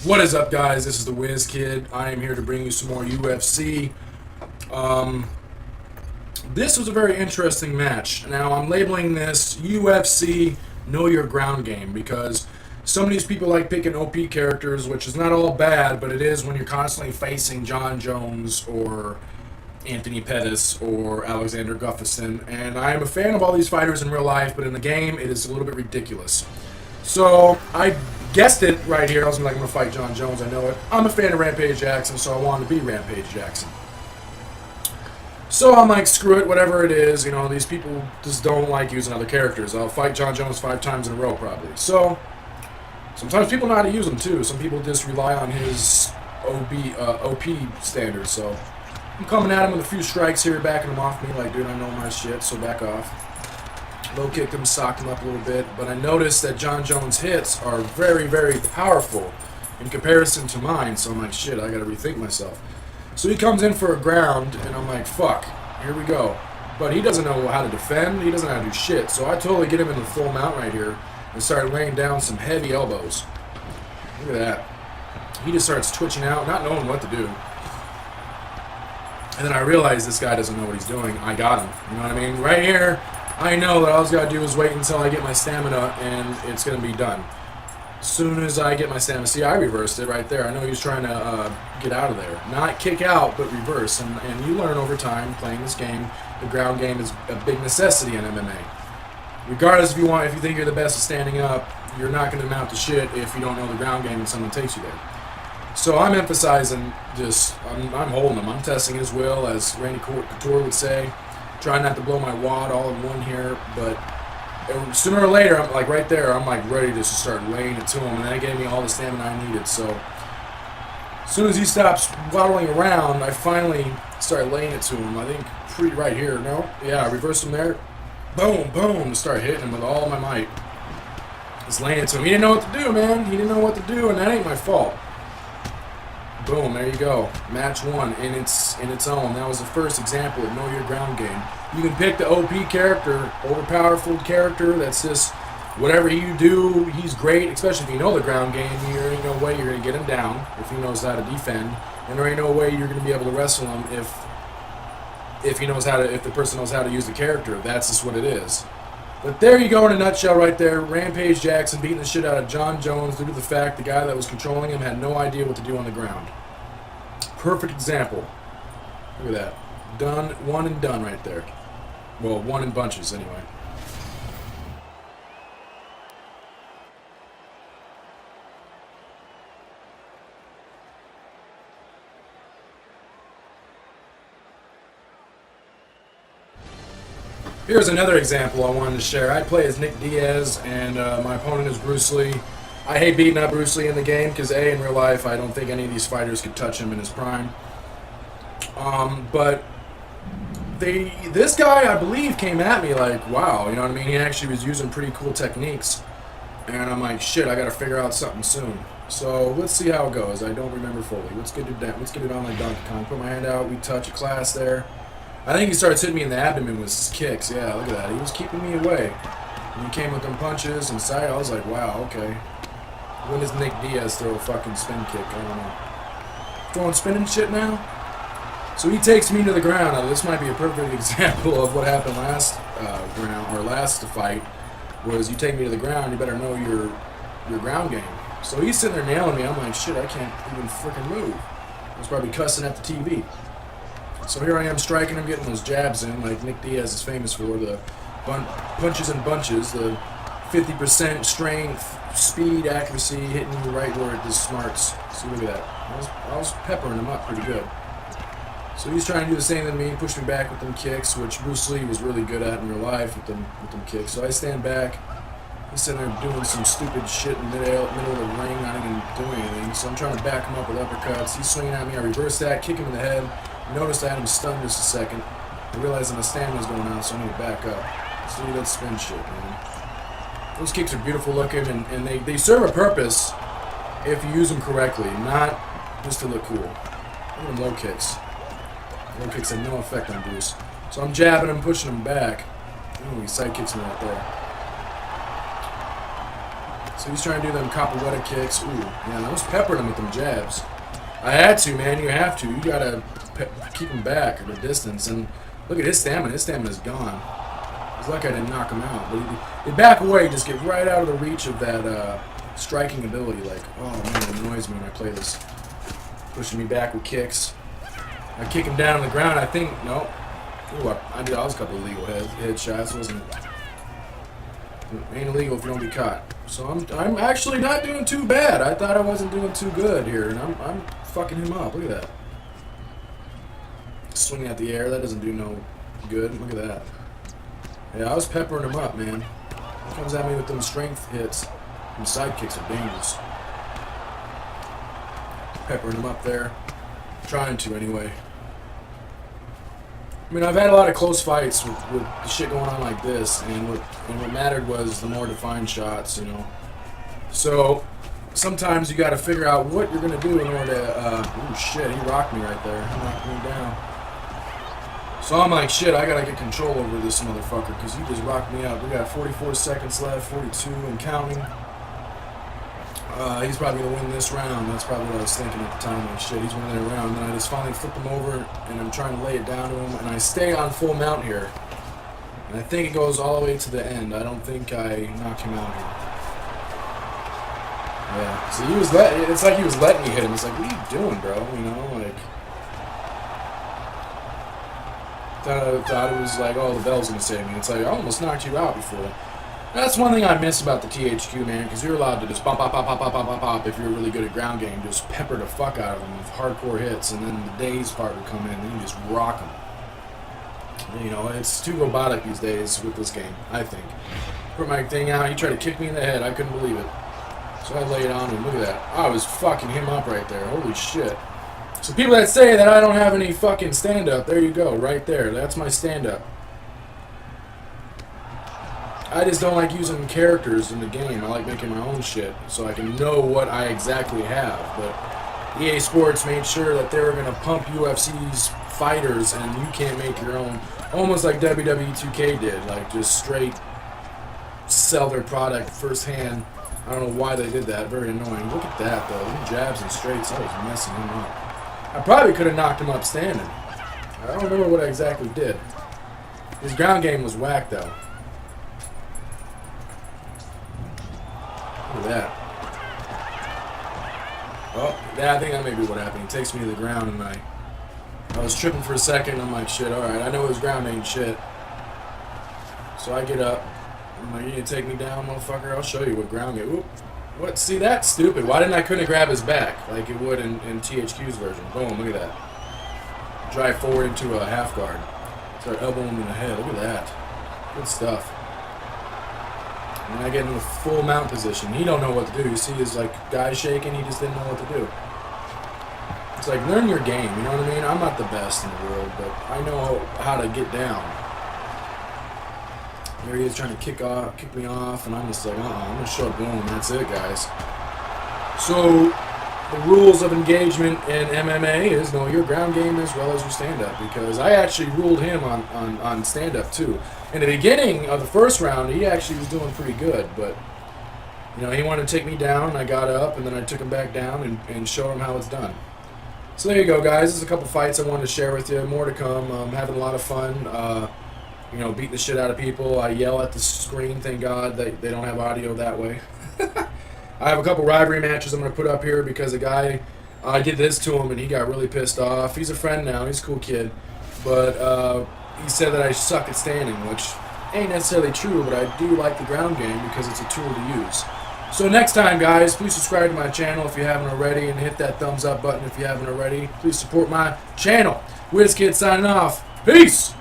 What is up, guys? This is the WizKid. I am here to bring you some more UFC. This was a very interesting match. Now, I'm labeling this UFC Know Your Ground Game because some of these people like picking OP characters, which is not all bad, but it is when you're constantly facing John Jones or Anthony Pettis or Alexander Gustafsson. And I am a fan of all these fighters in real life, but in the game, it is a little bit ridiculous. So I guessed it right here. I was like, I'm going to fight John Jones. I know it. I'm a fan of Rampage Jackson, so I wanted to be Rampage Jackson. So I'm like, screw it, whatever it is. You know, these people just don't like using other characters. I'll fight John Jones 5 times in a row, probably. So sometimes people know how to use him, too. Some people just rely on his OP standards. So I'm coming at him with a few strikes here, backing him off me. Like, dude, I know my shit, so back off. Low kicked him, socked him up a little bit, but I noticed that John Jones' hits are very, very powerful in comparison to mine, so I'm like, shit, I gotta rethink myself. So he comes in for a ground, and I'm like, fuck, here we go. But he doesn't know how to defend, he doesn't know how to do shit, so I totally get him in the full mount right here and start laying down some heavy elbows. Look at that. He just starts twitching out, not knowing what to do. And then I realize this guy doesn't know what he's doing. I got him. You know what I mean? Right here, I know that all I gotta do is wait until I get my stamina and it's gonna be done. As soon as I get my stamina, see, I reversed it right there. I know he was trying to get out of there. Not kick out, but reverse. And you learn over time playing this game, the ground game is a big necessity in MMA. Regardless if you think you're the best at standing up, you're not gonna amount to shit if you don't know the ground game and someone takes you there. So I'm emphasizing just, I'm holding him. I'm testing his will, as Randy Couture would say. Trying not to blow my wad all in one here, but sooner or later, I'm like right there, I'm like ready to just start laying it to him, and that gave me all the stamina I needed. So as soon as he stops waddling around, I finally start laying it to him. I think pretty right here. No, yeah, I reversed him there. Boom, boom, start hitting him with all my might. Just laying it to him. He didn't know what to do, man. He didn't know what to do, and that ain't my fault. Boom, there you go. Match one in its own. That was the first example of Know Your Ground game. You can pick the OP character, overpowerful character, that's just whatever you do, he's great, especially if you know the ground game. There ain't no way you're going to get him down if he knows how to defend. And there ain't no way you're going to be able to wrestle him if the person knows how to use the character. That's just what it is. But there you go in a nutshell right there. Rampage Jackson beating the shit out of John Jones due to the fact the guy that was controlling him had no idea what to do on the ground. Perfect example. Look at that. Done, one and done right there. Well, one in bunches anyway. Here's another example I wanted to share. I play as Nick Diaz, and my opponent is Bruce Lee. I hate beating up Bruce Lee in the game because, A, in real life, I don't think any of these fighters could touch him in his prime. But this guy, I believe, came at me like, wow, you know what I mean? He actually was using pretty cool techniques. And I'm like, shit, I got to figure out something soon. So let's see how it goes. I don't remember fully. Let's get it down. Let's get it on like Donkey Kong. Put my hand out. We touch a class there. I think he started hitting me in the abdomen with his kicks. Yeah, look at that. He was keeping me away. And he came with them punches and side. I was like, wow, okay. When does Nick Diaz throw a fucking spin kick? I don't know. Throwing spinning shit now? So he takes me to the ground. Now, this might be a perfect example of what happened last fight. Was you take me to the ground, you better know your ground game. So he's sitting there nailing me. I'm like, shit, I can't even freaking move. I was probably cussing at the TV. So here I am striking him, getting those jabs in, like Nick Diaz is famous for, the punches and bunches, the 50% strength, speed, accuracy, hitting you right where it just smarts. See, look at that. I was peppering him up pretty good. So he's trying to do the same to me, push me back with them kicks, which Bruce Lee was really good at in real life with them kicks. So I stand back. He's sitting there doing some stupid shit in the middle of the ring, not even doing anything. So I'm trying to back him up with uppercuts. He's swinging at me. I reverse that, kick him in the head. Noticed I had him stunned just a second. I realized that my stamina's going on, so I need to back up. See, that spin shit, man. Those kicks are beautiful looking, and they serve a purpose if you use them correctly, not just to look cool. Look at them low kicks. Low kicks had no effect on Bruce. So I'm jabbing him, pushing him back. Ooh, he side kicks me right there. So he's trying to do them capoeira kicks. Ooh, man, I was peppering him with them jabs. I had to, man. You have to. You gotta keep him back at a distance. And look at his stamina. His stamina's gone. It's like I didn't knock him out. But he back away, just get right out of the reach of that striking ability. Like, oh man, it annoys me when I play this. Pushing me back with kicks. I kick him down on the ground. I think no. Ooh, I did. I was a couple illegal headshots, wasn't it? Ain't illegal if you don't get caught. So I'm actually not doing too bad. I thought I wasn't doing too good here, and I'm fucking him up. Look at that. Swinging at the air, that doesn't do no good. Look at that. Yeah, I was peppering him up, man. He comes at me with them strength hits. Them side kicks are dangerous. Peppering him up there. Trying to, anyway. I mean, I've had a lot of close fights with the shit going on like this, and what mattered was the more defined shots, you know. So sometimes you got to figure out what you're gonna do in order to. Ooh, shit! He rocked me right there. He knocked me down. So I'm like, shit! I gotta get control over this motherfucker because he just rocked me out. We got 44 seconds left, 42 and counting. He's probably going to win this round. That's probably what I was thinking at the time. Like, shit, he's winning the round. Then I just finally flip him over, and I'm trying to lay it down to him. And I stay on full mount here. And I think it goes all the way to the end. I don't think I knock him out here. Yeah. So he was it's like he was letting me hit him. It's like, what are you doing, bro? You know, like... Thought it was like, oh, the bell's going to save me. It's like, I almost knocked you out before. That's one thing I miss about the THQ, man, because you're allowed to just pop, pop, pop, pop, pop, pop, pop, pop if you're really good at ground game. Just pepper the fuck out of them with hardcore hits, and then the days part would come in, and you just rock them. You know, it's too robotic these days with this game, I think. Put my thing out, he tried to kick me in the head, I couldn't believe it. So I laid on him, look at that. I was fucking him up right there, holy shit. So people that say that I don't have any fucking stand-up, there you go, right there. That's my stand-up. I just don't like using characters in the game. I like making my own shit so I can know what I exactly have. But EA Sports made sure that they were going to pump UFC's fighters and you can't make your own. Almost like WWE 2K did. Like just straight sell their product firsthand. I don't know why they did that. Very annoying. Look at that though. Them jabs and straights. I was messing him up. I probably could have knocked him up standing. I don't remember what I exactly did. His ground game was whack though. Look at that. Oh, yeah, I think that may be what happened. He takes me to the ground, and I was tripping for a second. I'm like, shit, alright, I know his ground ain't shit. So I get up. I'm like, you need to take me down, motherfucker? I'll show you what ground game. Oop. What? See, that's stupid. Why didn't I couldn't grab his back like it would in THQ's version? Boom, look at that. Drive forward into a half guard. Start elbowing him in the head. Look at that. Good stuff. And I get in a full mount position. He don't know what to do. You see his like guy shaking. He just didn't know what to do. It's like learn your game. You know what I mean? I'm not the best in the world, but I know how to get down. There he is trying to kick me off, and I'm just like, I'm gonna show up. Boom. That's it, guys. So the rules of engagement in MMA is know your ground game as well as your stand-up, because I actually ruled him on stand-up too. In the beginning of the first round, he actually was doing pretty good, but you know, he wanted to take me down, and I got up, and then I took him back down and showed him how it's done. So there you go, guys. There's a couple fights I wanted to share with you. More to come. I'm having a lot of fun. You know, beating the shit out of people. I yell at the screen. Thank God they don't have audio that way. I have a couple rivalry matches I'm going to put up here because a guy, I did this to him and he got really pissed off. He's a friend now. He's a cool kid. But he said that I suck at standing, which ain't necessarily true, but I do like the ground game because it's a tool to use. So next time, guys, please subscribe to my channel if you haven't already and hit that thumbs up button if you haven't already. Please support my channel. WizKid signing off. Peace!